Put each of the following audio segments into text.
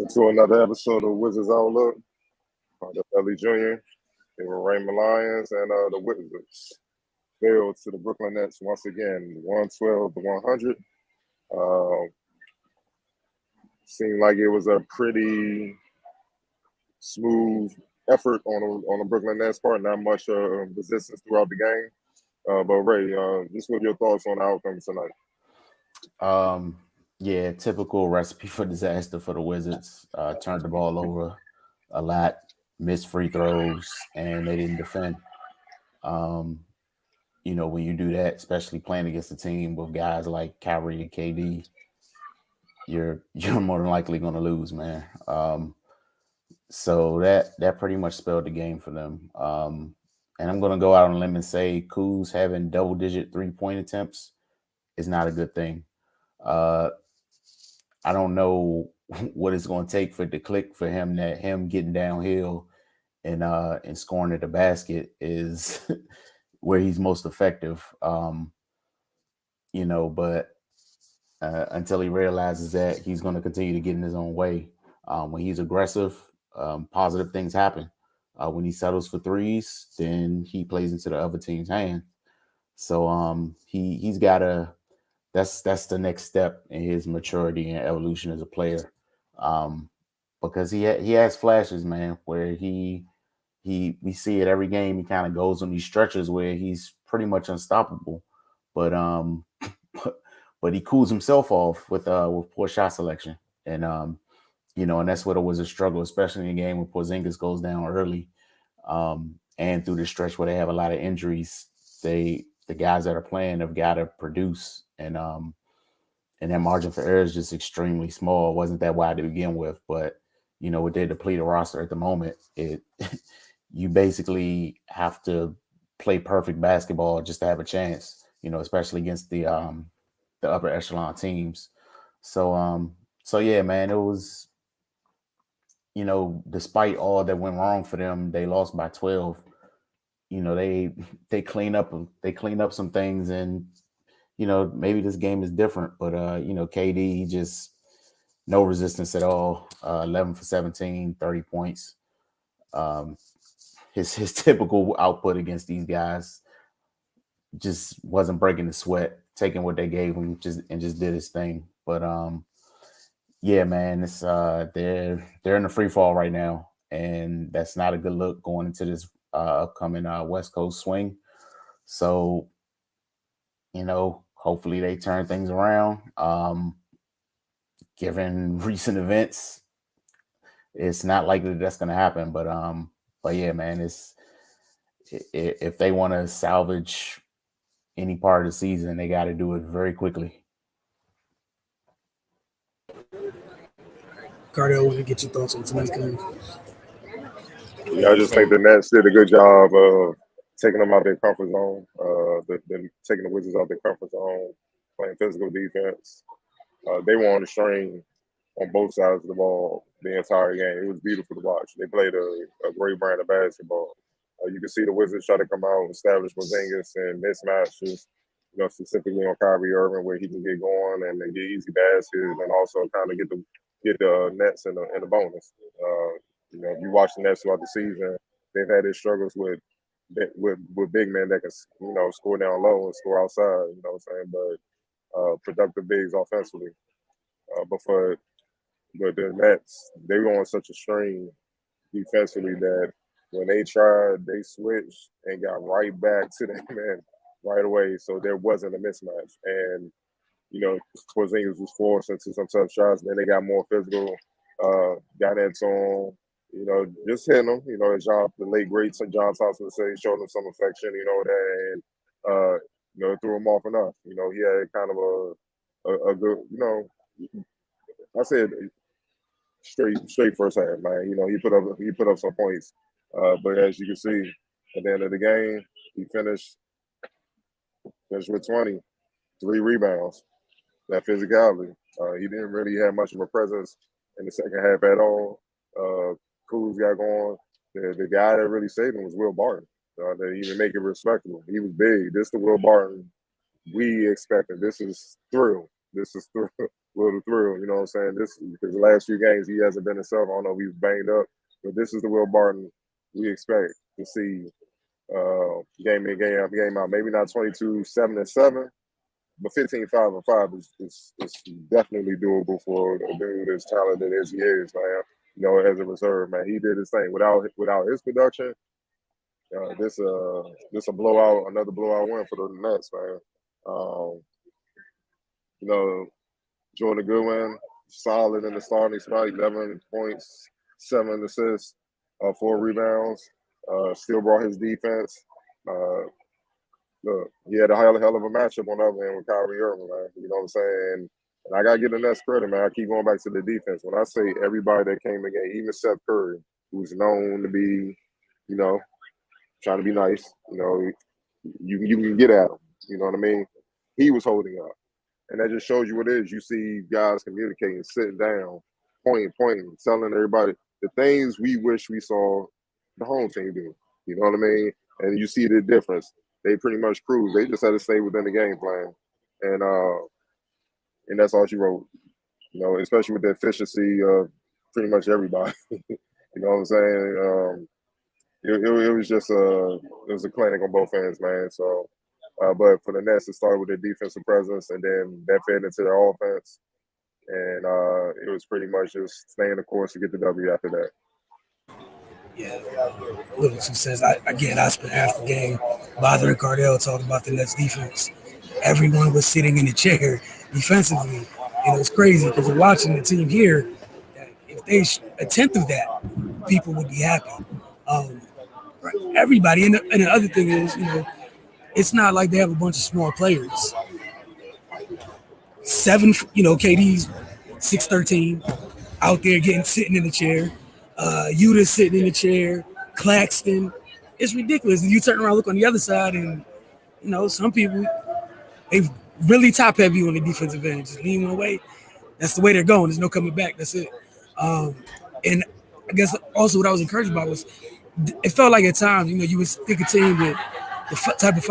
to another episode of Wizards Outlook. The Belly Jr. They were Raymond Lions and the Wizards failed to the Brooklyn Nets once again, 112 to 100. Seemed like it was a pretty smooth effort on the Brooklyn Nets part. Not much resistance throughout the game. But Ray, just what your thoughts on the outcome tonight? Yeah, typical recipe for disaster for the Wizards. Turned the ball over a lot, missed free throws, and they didn't defend. When you do that, especially playing against a team with guys like Kyrie and KD, you're more than likely going to lose, man. So that pretty much spelled the game for them. And I'm going to go out on a limb and say Kuz having double-digit three-point attempts is not a good thing. I don't know what it's going to take for it to click for him that him getting downhill and scoring at the basket is where he's most effective. But until he realizes that, he's going to continue to get in his own way. When he's aggressive, positive things happen. When he settles for threes, then he plays into the other team's hand. So he's got to. That's the next step in his maturity and evolution as a player, because he has flashes, man, where we see it every game. He kind of goes on these stretches where he's pretty much unstoppable, but but he cools himself off with poor shot selection, and and that's what it was a struggle, especially in a game when Porzingis goes down early, and through the stretch where they have a lot of injuries. The guys that are playing have got to produce, and that margin for error is just extremely small. It wasn't that wide to begin with, but with their depleted roster at the moment, you basically have to play perfect basketball just to have a chance. Especially against the upper echelon teams. So yeah, man, it was. Despite all that went wrong for them, they lost by 12. They clean up some things, and maybe this game is different, but KD just no resistance at all. 11 for 17, 30 points. His typical output against these guys just wasn't breaking the sweat, taking what they gave him just did his thing. But yeah, man, it's they're in the free fall right now, and that's not a good look going into this upcoming West Coast swing. So, hopefully they turn things around. Given recent events, it's not likely that's going to happen. But yeah, man, if they want to salvage any part of the season, they got to do it very quickly. Cardell, want to get your thoughts on tonight's game? Yeah, I just think the Nets did a good job of taking them out their comfort zone. Taking the Wizards out their comfort zone, playing physical defense. They were on the string on both sides of the ball the entire game. It was beautiful to watch. They played a great brand of basketball. You can see the Wizards try to come out and establish Porzingis and mismatches, specifically on Kyrie Irving, where he can get going and get easy baskets, and also kind of get the Nets in the bonus. If you watch the Nets throughout the season, they've had their struggles with big men that can score down low and score outside. You know what I'm saying? But productive bigs offensively. But the Nets, they were on such a strain defensively that when they tried, they switched and got right back to that man right away. So there wasn't a mismatch. And, Porzingis was forced into some tough shots. Then they got more physical, got into him, just hitting him, as the late great John Thompson would say, showed him some affection, and threw him off enough. He had kind of a good, I said straight first half, man. He put up some points, but as you can see, at the end of the game, he finished with 20, 3 rebounds. That physicality, he didn't really have much of a presence in the second half at all. Kuz got going. The guy that really saved him was Will Barton. That even make it respectable. He was big. This is the Will Barton we expected. This is thrill. Will the thrill. You know what I'm saying? This because the last few games he hasn't been himself. I don't know if he's banged up, but this is the Will Barton we expect to see game in, game out. Maybe not 22-7-7, but 15-5-5 is definitely doable for a dude as talented as he is, man. You know, as a reserve, man, he did his thing without his production. This a blowout, another blowout win for the Nets, man. Um, you know, Jordan Goodwin, solid in the starting spot, 11 points, 7 assists, 4 rebounds. Still brought his defense. Uh, Look, he had a hell of a matchup on the other end with Kyrie Irving, man. You know what I'm saying? And I gotta give the Nets credit, man. I keep going back to the defense. When I say everybody that came again, even Seth Curry, who's known to be, you know, trying to be nice, you know, you can get at him. You know what I mean? He was holding up. And that just shows you what it is. You see guys communicating, sitting down, pointing, telling everybody the things we wish we saw the home team do. You know what I mean? And you see the difference. They pretty much cruised. They just had to stay within the game plan. And that's all she wrote. You know, especially with the efficiency of pretty much everybody. You know what I'm saying? It was just a clinic on both ends, man. So but for the Nets, it started with their defensive presence, and then that fed into their offense. And it was pretty much just staying the course to get the W after that. Yeah, little two says. I spent half the game bothering Cardell talking about the Nets defense. Everyone was sitting in the chair defensively, and it was crazy because we're watching the team here. If they a tenth of that, people would be happy. Um, right, everybody, and the other thing is, it's not like they have a bunch of small players. Seven, KD's 6'13", out there sitting in the chair. Uta sitting in the chair. Claxton. It's ridiculous. And you turn around, look on the other side, and some people they really top heavy on the defensive end. Just lean one way. That's the way they're going. There's no coming back. That's it. Um, and I guess also what I was encouraged by was it felt like at times, you would think a team with the type of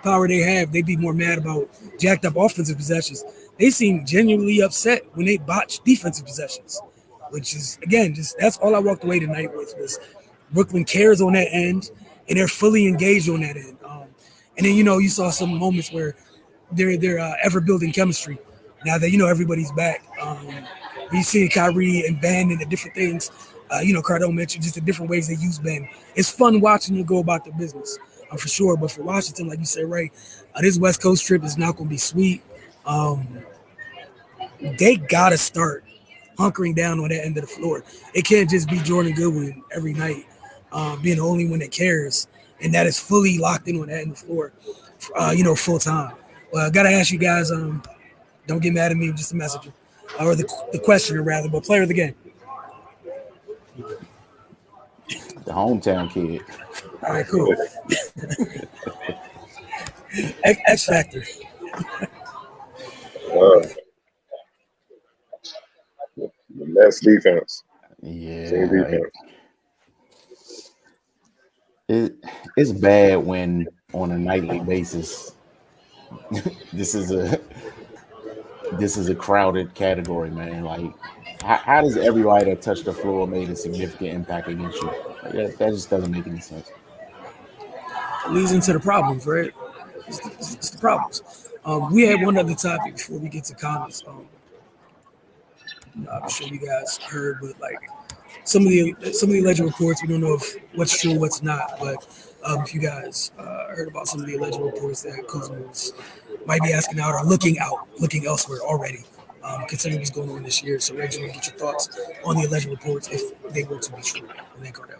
power they have, they'd be more mad about jacked up offensive possessions. They seem genuinely upset when they botch defensive possessions, which is again just that's all I walked away tonight with was Brooklyn cares on that end and they're fully engaged on that end. And then you saw some moments where they're ever building chemistry. Now that everybody's back, you see Kyrie and Ben and the different things. Cardone mentioned just the different ways they use Ben. It's fun watching you go about their business, for sure. But for Washington, like you said, Ray, this West Coast trip is not going to be sweet. They got to start hunkering down on that end of the floor. It can't just be Jordan Goodwin every night, being the only one that cares, and that is fully locked in on that end of the floor, full time. Well, I got to ask you guys, don't get mad at me, I'm just a messenger, or the questioner rather, but player of the game. The hometown kid. All right, cool. X Factor. The Nets defense. Yeah. It's bad when on a nightly basis this is a crowded category, man. Like how does everybody that touched the floor made a significant impact against you? Like, that just doesn't make any sense. It leads into the problems, right? It's the problems. We had one other topic before we get to comments. I'm sure you guys heard, but like some of the alleged reports, we don't know if what's true, what's not. But if you guys heard about some of the alleged reports that Kuzma's might be asking out or looking elsewhere already, considering what's going on this year. So, Reggie, want to get your thoughts on the alleged reports if they were to be true. And then Cardell.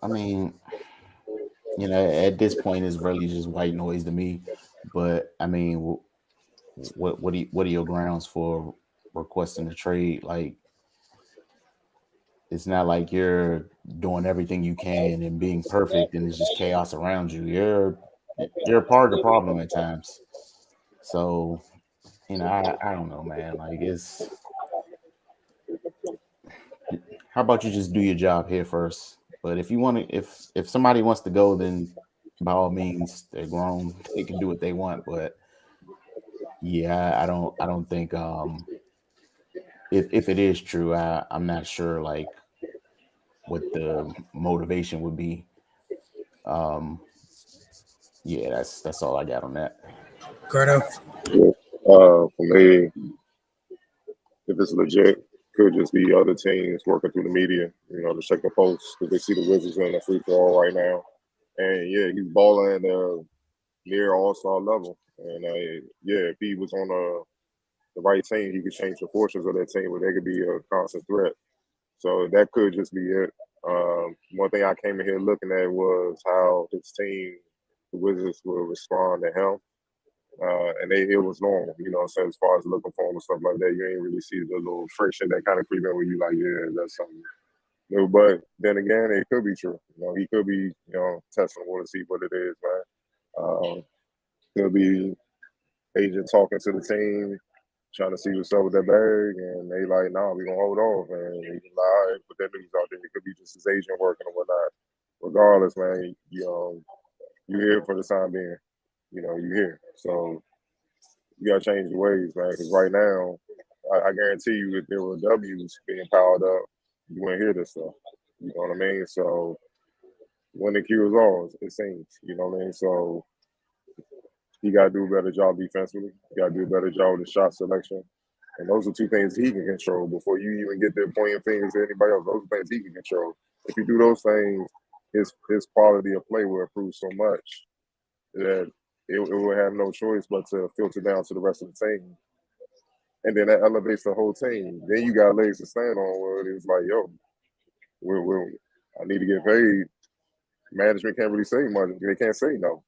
I mean, at this point, it's really just white noise to me. But I mean, what are your grounds for requesting a trade? Like, it's not like you're doing everything you can and being perfect, and it's just chaos around you. You're a part of the problem at times. So, I don't know, man. Like, how about you just do your job here first? But if you want to, if somebody wants to go, then by all means, they're grown. They can do what they want. But Yeah, I don't think if it is true, I'm not sure like what the motivation would be. Um, yeah, that's all I got on that. Cardo. Yeah. For me, if it's legit, could just be other teams working through the media, to check the posts because they see the Wizards in a free for all right now. And yeah, he's balling at near all star level. And yeah, if he was on the right team, he could change the fortunes of that team where they could be a constant threat. So that could just be it. One thing I came in here looking at was how his team, the Wizards, will respond to him. And it was normal, so as far as looking for him and stuff like that, you ain't really see the little friction that kind of creep in where you like, yeah, that's something new. But then again, it could be true. He could be, testing the water to see what it is, man. Could be agent talking to the team, trying to see what's up with that bag, and they like, nah, we gonna hold off, and he's like, all right, put that news out there. It could be just his agent working or whatnot. Regardless, man, you here for the time being. You here. So you gotta change the ways, man. Because right now, I guarantee you, if there were W's being piled up, you wouldn't hear this stuff. You know what I mean? So when the cue is ours, it seems. You know what I mean? So he got to do a better job defensively. He got to do a better job with the shot selection. And those are two things he can control before you even get there pointing fingers at anybody else. Those are things he can control. If you do those things, his quality of play will improve so much that it will have no choice but to filter down to the rest of the team. And then that elevates the whole team. Then you got legs to stand on where it's like, yo, I need to get paid. Management can't really say much. They can't say no.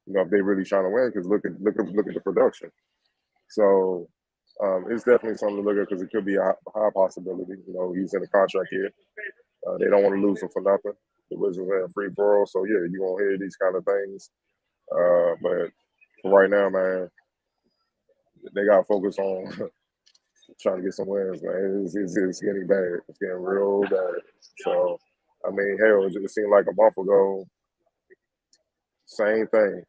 If they really trying to win, because look at the production. So it's definitely something to look at because it could be a high possibility. He's in a contract here. They don't want to lose him for nothing. The Wizards are in free for all, so yeah, you won't hear these kind of things. But for right now, man, they got to focus on trying to get some wins, man. It's getting bad. It's getting real bad. So, I mean, hell, it just seemed like a month ago, same thing.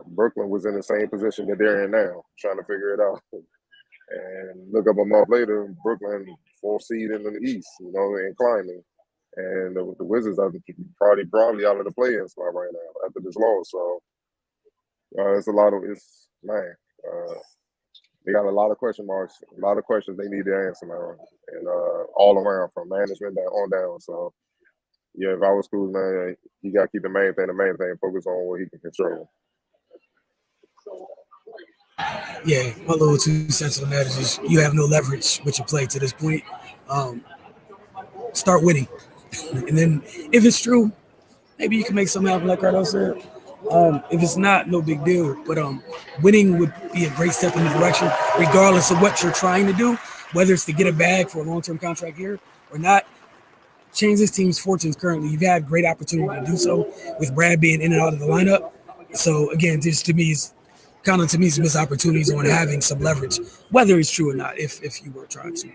Brooklyn was in the same position that they're in now, trying to figure it out. And look up a month later, Brooklyn 4th seed in the East, and climbing. And the Wizards are probably out of the play-in spot right now after this loss. So it's they got a lot of question marks, a lot of questions they need to answer now, and all around from management down on down. So yeah, if I was cool, man, you got to keep the main thing, focus on what he can control. Yeah, my little 2 cents on that is just you have no leverage with your play to this point. Um, Start winning, and then if it's true, maybe you can make something happen, like Cardo said. If it's not, no big deal. But winning would be a great step in the direction, regardless of what you're trying to do, whether it's to get a bag for a long-term contract here or not. Change this team's fortunes currently. You've had great opportunity to do so with Brad being in and out of the lineup. So again, this to me is kind of some missed opportunities on having some leverage, whether it's true or not. If you were trying to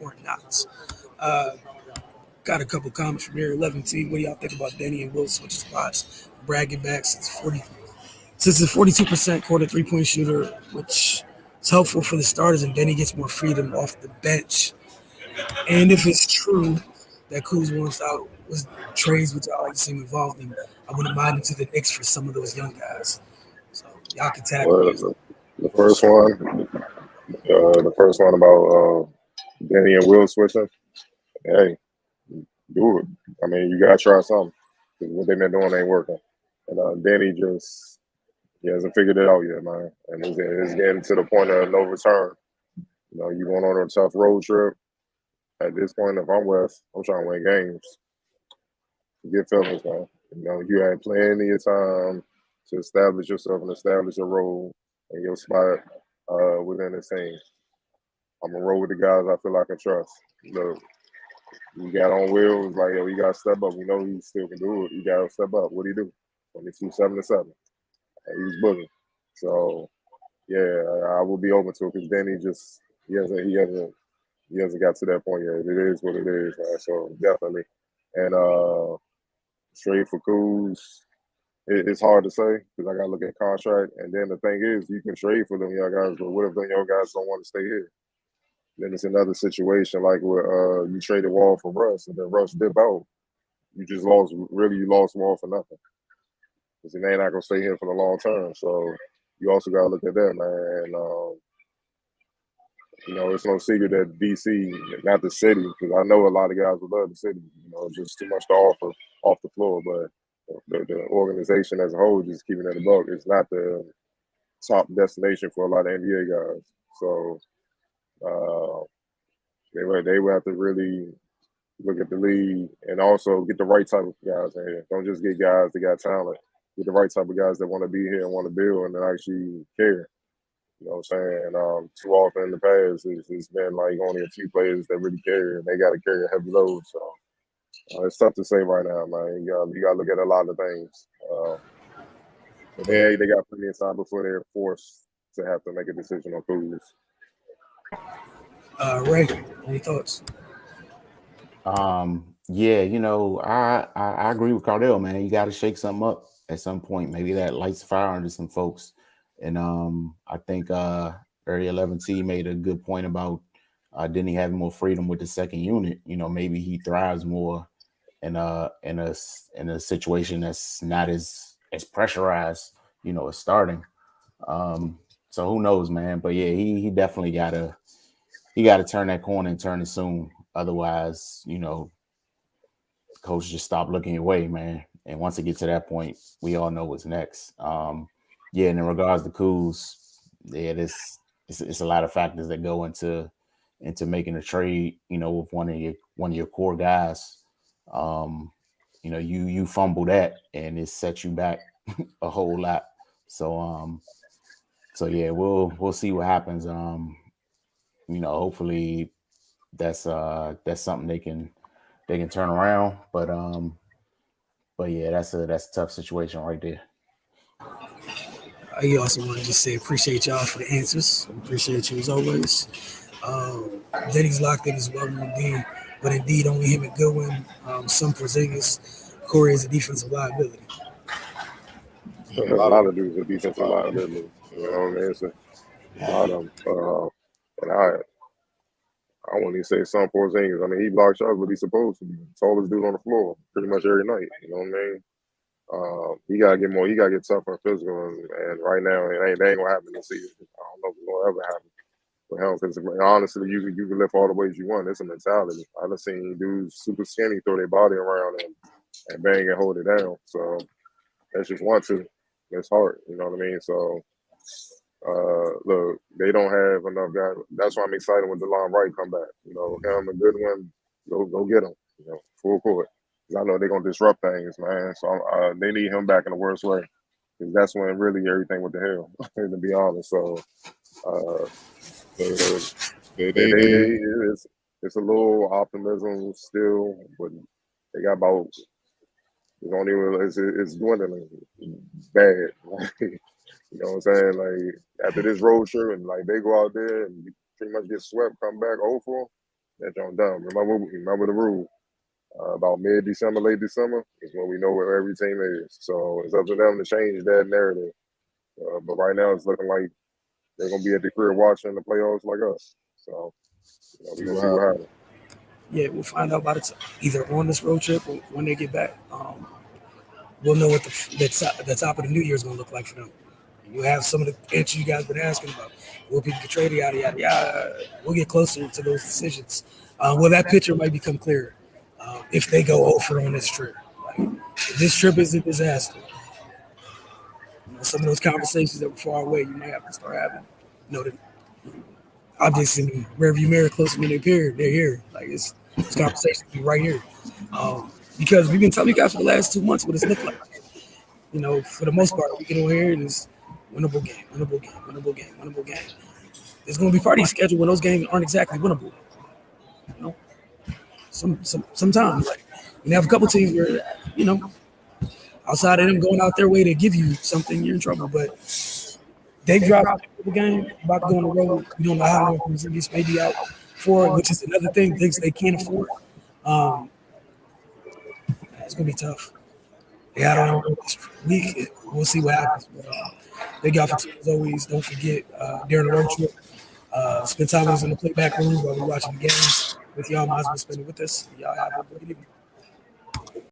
or not. Uh, Got a couple comments from here. 11T. What do y'all think about Danny and Will switch spots? Bragging back since the 42% quarter 3-point shooter, which is helpful for the starters, and Danny gets more freedom off the bench. And if it's true that Kuz wants out was trades which I like to see him involved in, I wouldn't mind him to the Knicks for some of those young guys. So y'all can tackle Well, this. the first one about Danny and Will switching. Hey, do it. I mean, you gotta try something because what they've been doing ain't working. And Danny he hasn't figured it out yet, man. And it's getting to the point of no return. You going on a tough road trip. At this point, if I'm West, I'm trying to win games. Get feelings, man. You had plenty of time to establish yourself and establish a role and your spot within the team. I'm gonna roll with the guys I feel I can trust. Look, you got on wheels, like, yo, you gotta step up. We know he still can do it. You gotta step up. What do you do? 22-7-7. And he's booking. So yeah, I will be open to it because then he hasn't got to that point yet. It is what it is, man. So definitely. And straight for Kuz. it's hard to say because I got to look at contract. And then the thing is, you can trade for them young guys, but what if them young guys don't want to stay here? Then it's another situation like where you traded Wall for Russ, and then Russ dip out. You lost Wall for nothing because they're not gonna stay here for the long term. So you also got to look at that, man. And, it's no secret that DC, not the city, because I know a lot of guys would love the city. Just too much to offer off the floor, but the organization as a whole, just keeping it above, it's not the top destination for a lot of NBA guys. So they would have to really look at the league and also get the right type of guys in here. Don't just get guys that got talent. Get the right type of guys that want to be here and want to build and actually care. You know what I'm saying? Too often in the past, it's been like only a few players that really care, and they got to carry a heavy load. So it's tough to say right now, man. You got to look at a lot of things. But they got plenty of time before they're forced to have to make a decision on Kuz. Ray, any thoughts? Yeah, I agree with Cardell, man. You got to shake something up at some point. Maybe that lights a fire under some folks. And I think Area 11T made a good point about didn't he have more freedom with the second unit? Maybe he thrives more in a situation that's not as pressurized, as starting. So who knows, man? But yeah, he definitely gotta turn that corner and turn it soon. Otherwise, coach just stop looking away, man. And once it gets to that point, we all know what's next. Yeah, and in regards to Kuz, yeah, it's a lot of factors that go into making a trade, with one of your core guys. You fumble that and it sets you back a whole lot. So yeah, we'll see what happens. Hopefully that's something they can turn around. But yeah, that's a tough situation right there. I also want to just say appreciate y'all for the answers. Appreciate you as always. Denny's locked in as well with D, but indeed only him and Goodwin. Some Porzingis. Corey is a defensive liability. A lot of dudes are defensive liability. You know what I mean? It's a lot of them. And I wouldn't even say some Porzingis. I mean, he blocks shots, but he's supposed to be the tallest dude on the floor pretty much every night. You know what I mean? He gotta get more. He gotta get tougher and physical. And right now, it ain't gonna happen this season. I don't know if it's gonna ever happen for him. Because honestly, you can lift all the weights you want. It's a mentality. I've seen dudes super skinny throw their body around and bang and hold it down. So that's just one two. It's hard. You know what I mean? So look, they don't have enough guys. That's why I'm excited when DeLon Wright come back. Him and Goodwin, go get him. Full court. I know they're gonna disrupt things, man. So they need him back in the worst way, because that's when really everything went to hell. To be honest, so it's a little optimism still, but they got about it's dwindling bad. You know what I'm saying? Like after this road trip, and like they go out there and pretty much get swept, come back 0-4, that don't done. Remember the rule. About mid-December, late December is when we know where every team is. So it's up to them to change that narrative. But right now, it's looking like they're going to be at the crib watching the playoffs like us. So we're going to see what happens. Yeah, we'll find out about it either on this road trip or when they get back. We'll know what the top of the new year is going to look like for them. You have some of the answers you guys been asking about. Will people get traded, yada, yada, yada. We'll get closer to those decisions. That picture might become clearer. If they go over on this trip. This trip is a disaster. Some of those conversations that were far away, you might have to start having. The objects in the rearview mirror closer than they appear, they're here. This conversation be right here. Because we've been telling you guys for the last 2 months what it's looked like. For the most part, we get over here and it's winnable game, winnable game, winnable game, winnable game. There's going to be parties scheduled when those games aren't exactly winnable. Sometimes you have a couple teams where outside of them going out their way to give you something, you're in trouble. But they've dropped the game, about to go on the road. We don't know how long Porzingis may be out for it, which is another thing. Things they can't afford. It's gonna be tough. They had on this week. We'll see what happens. But, thank y'all for tuning as always. Don't forget during the road trip, spend time with us in the playback room while we're watching the games. With y'all, might as well spend it with us. Y'all have a great evening.